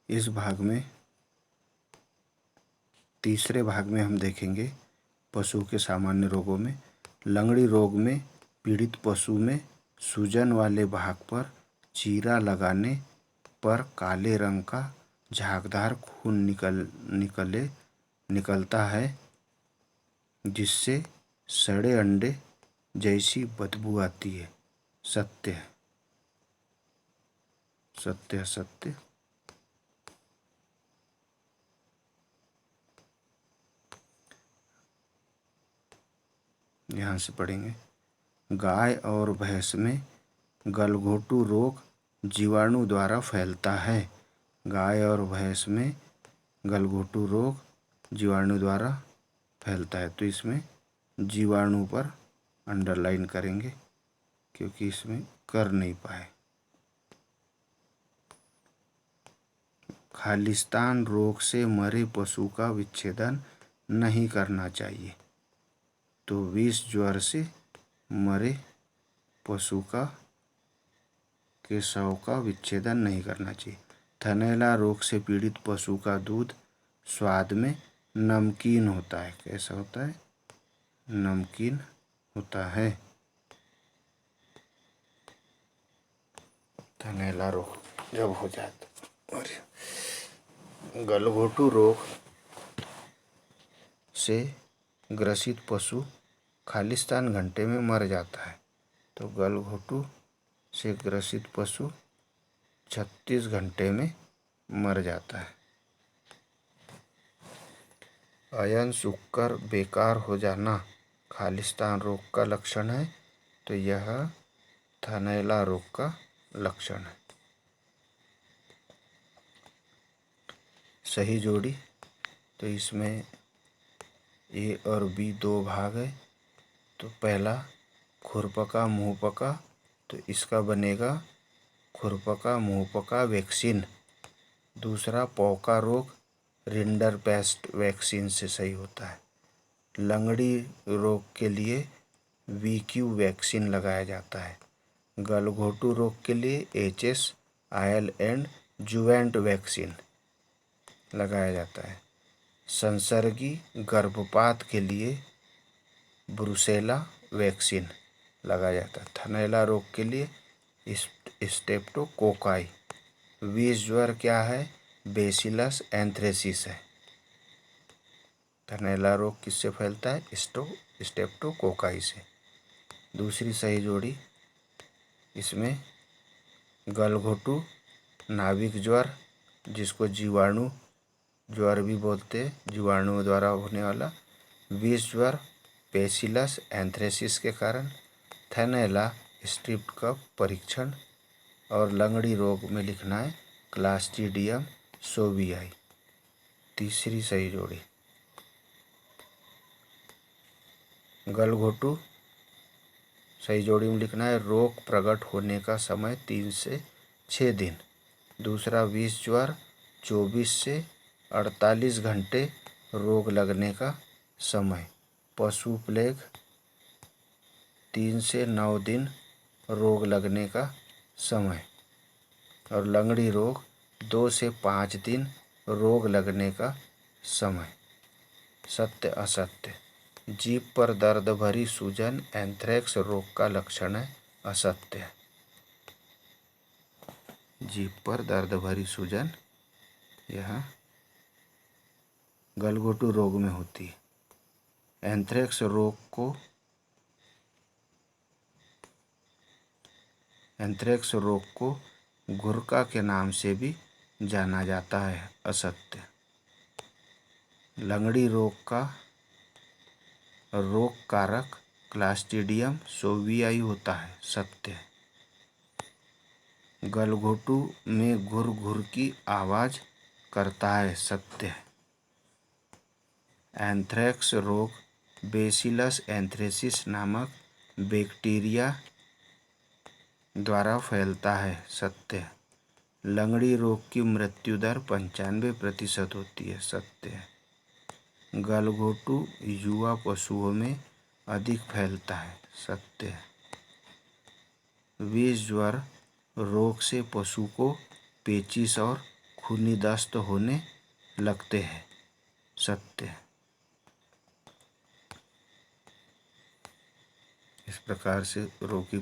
इस भाग में तीसरे भाग में हम देखेंगे पशु के सामान्य रोगों में। लंगड़ी रोग में पीड़ित पशु में सूजन वाले भाग पर चीरा लगाने पर काले रंग का झागदार खून निकलता है, जिससे सड़े अंडे जैसी बदबू आती है। सत्य है, सत्य सत्य। यहाँ से पढ़ेंगे। गाय और भैंस में गलघोटू रोग जीवाणु द्वारा फैलता है। गाय और भैंस में गलघोटू रोग जीवाणु द्वारा फैलता है। तो इसमें जीवाणु पर अंडरलाइन करेंगे क्योंकि इसमें कर नहीं पाए। खालिस्तान रोग से मरे पशु का विच्छेदन नहीं करना चाहिए। तो विष ज्वर से मरे पशु के शव का विच्छेदन नहीं करना चाहिए। थनैला रोग से पीड़ित पशु का दूध स्वाद में नमकीन होता है। कैसा होता है? नमकीन होता है। थनैला रोग जब हो जाता। गलघोटू रोग से ग्रसित पशु खालिस्तान घंटे में मर जाता है। तो गलघोटू से ग्रसित पशु 36 घंटे में मर जाता है। अयन सूखकर बेकार हो जाना खालिस्तान रोग का लक्षण है। तो यह थनैला रोग का लक्षण है। सही जोड़ी। तो इसमें ए और बी दो भाग है। तो पहला खुरपका मुंहपका, तो इसका बनेगा खुरपका मुंहपका वैक्सीन। दूसरा पौका रोग रिंडरपेस्ट वैक्सीन से सही होता है। लंगड़ी रोग के लिए वीक्यू वैक्सीन लगाया जाता है। गलघोटू रोग के लिए HS, IL एंड जुवेंट वैक्सीन लगाया जाता है। संसर्गी गर्भपात के लिए ब्रुसेला वैक्सीन लगाया जाता है। थनैला रोग के लिए स्ट्रेप्टोकोकाई। विष ज्वर क्या है? बेसिलस एंथ्रेसिस है। थनैला रोग किससे फैलता है? स्ट्रेप्टोकोकाई से। दूसरी सही जोड़ी। इसमें गलघोटू नाभिक ज्वर, जिसको जीवाणु ज्वर भी बोलते हैं, जीवाणुओं द्वारा होने वाला विष ज्वर बेसिलस एंथ्रेसिस के कारण। थनैला स्ट्रिप्ट कफ परीक्षण। और लंगड़ी रोग में लिखना है क्लास्ट्रीडियम सोवियाई। तीसरी सही जोड़ी। गलघोटू सही जोड़ी में लिखना है रोग प्रकट होने का समय 3 से 6 दिन। दूसरा विष ज्वर 24 से 48 घंटे रोग लगने का समय। पशु प्लेग 3 से 9 दिन रोग लगने का समय। और लंगड़ी रोग 2 से 5 दिन रोग लगने का समय। सत्य असत्य। जीभ पर दर्द भरी सूजन एंथ्रेक्स रोग का लक्षण है। असत्य है। जीभ पर दर्द भरी सूजन यह गलघोटू रोग में होती है। एंथ्रेक्स रोग को घुरका के नाम से भी जाना जाता है। असत्य। लंगड़ी रोग का रोग कारक क्लास्ट्रीडियम सोवियाई होता है। सत्य। गलघोटू में घुर घुर की आवाज करता है। सत्य है। एंथ्रेक्स रोग बेसिलस एंथ्रेसिस नामक बैक्टीरिया द्वारा फैलता है। सत्य है। लंगड़ी रोग की मृत्यु दर 95% होती है। सत्य है। गलघोटू युवा पशुओं में अधिक फैलता है। सत्य है। विष ज्वर रोग से पशु को पेचिश और खूनी दस्त होने लगते हैं। सत्य। इस प्रकार से रोगी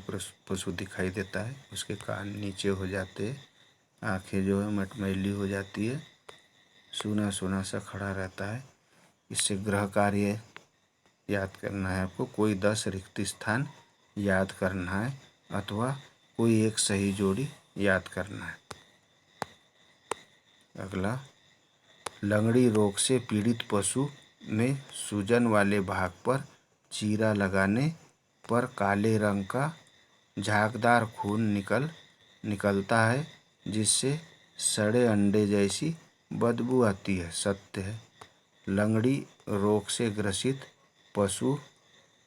पशु दिखाई देता है। उसके कान नीचे हो जाते हैं, आंखें जो है मटमैली हो जाती है, सूना सूना सा खड़ा रहता है। इससे गृह कार्य याद करना है आपको। कोई 10 रिक्त स्थान याद करना है अथवा कोई एक सही जोड़ी याद करना है। अगला, लंगड़ी रोग से पीड़ित पशु में सूजन वाले भाग पर चीरा लगाने पर काले रंग का झागदार खून निकलता है, जिससे सड़े अंडे जैसी बदबू आती है। सत्य है। लंगड़ी रोग से ग्रसित पशु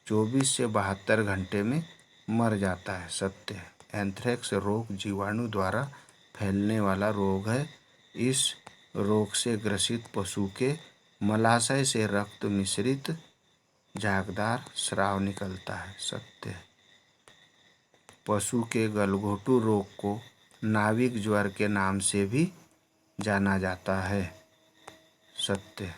24 से 72 घंटे में मर जाता है। सत्य है। एंथ्रेक्स रोग जीवाणु द्वारा फैलने वाला रोग है। इस रोग से ग्रसित पशु के मलाशय से रक्त मिश्रित झागदार स्राव निकलता है। सत्य है। पशु के गलघोटू रोग को नाविक ज्वर के नाम से भी जाना जाता है। सत्य।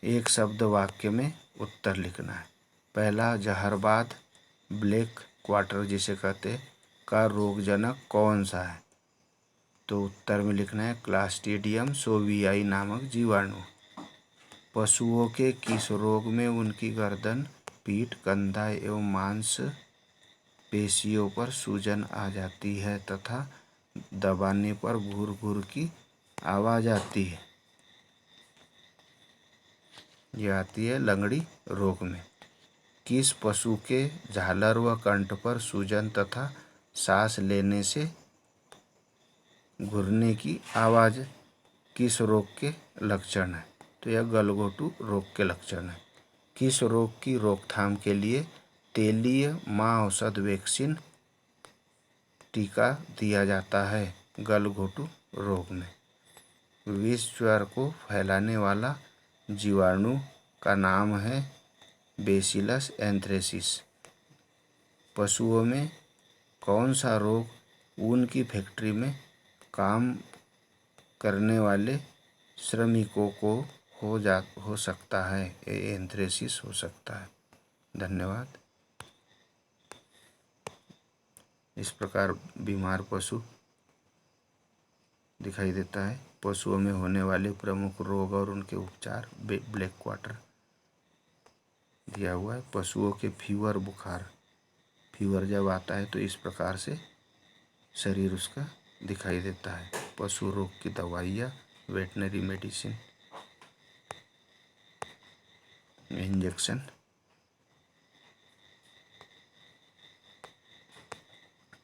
एक शब्द वाक्य में उत्तर लिखना है। पहला, जहरबाद ब्लैक क्वार्टर जिसे कहते हैं का रोगजनक कौन सा है? तो उत्तर में लिखना है क्लास्ट्रीडियम सोवियाई नामक जीवाणु। पशुओं के किस रोग में उनकी गर्दन, पीठ, कंधा एवं मांस पेशियों पर सूजन आ जाती है तथा दबाने पर घुर घुर की आवाज़ आती है? यह आती है लंगड़ी रोग में। किस पशु के झालर व कंठ पर सूजन तथा सांस लेने से घुरने की आवाज़ किस रोग के लक्षण है? तो यह गलघोटू रोग के लक्षण है। किस रोग की रोकथाम के लिए तेलीय माँ औषध वैक्सीन टीका दिया जाता है? गलघोटू रोग में। विष ज्वर को फैलाने वाला जीवाणु का नाम है बेसिलस एंथ्रेसिस। पशुओं में कौन सा रोग ऊन की फैक्ट्री में काम करने वाले श्रमिकों को हो सकता है? एंथ्रेसिस हो सकता है। धन्यवाद। इस प्रकार बीमार पशु दिखाई देता है। पशुओं में होने वाले प्रमुख रोग और उनके उपचार ब्लैक क्वार्टर दिया हुआ है। पशुओं के फीवर, बुखार, फीवर जब आता है तो इस प्रकार से शरीर उसका दिखाई देता है। पशु रोग की दवाइयाँ, वेटनरी मेडिसिन, इंजेक्शन।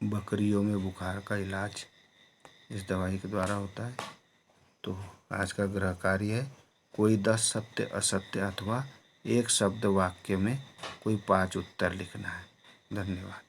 बकरियों में बुखार का इलाज इस दवाई के द्वारा होता है। तो आज का गृह कार्य है कोई 10 सत्य, असत्य अथवा एक शब्द वाक्य में कोई 5 उत्तर लिखना है। धन्यवाद।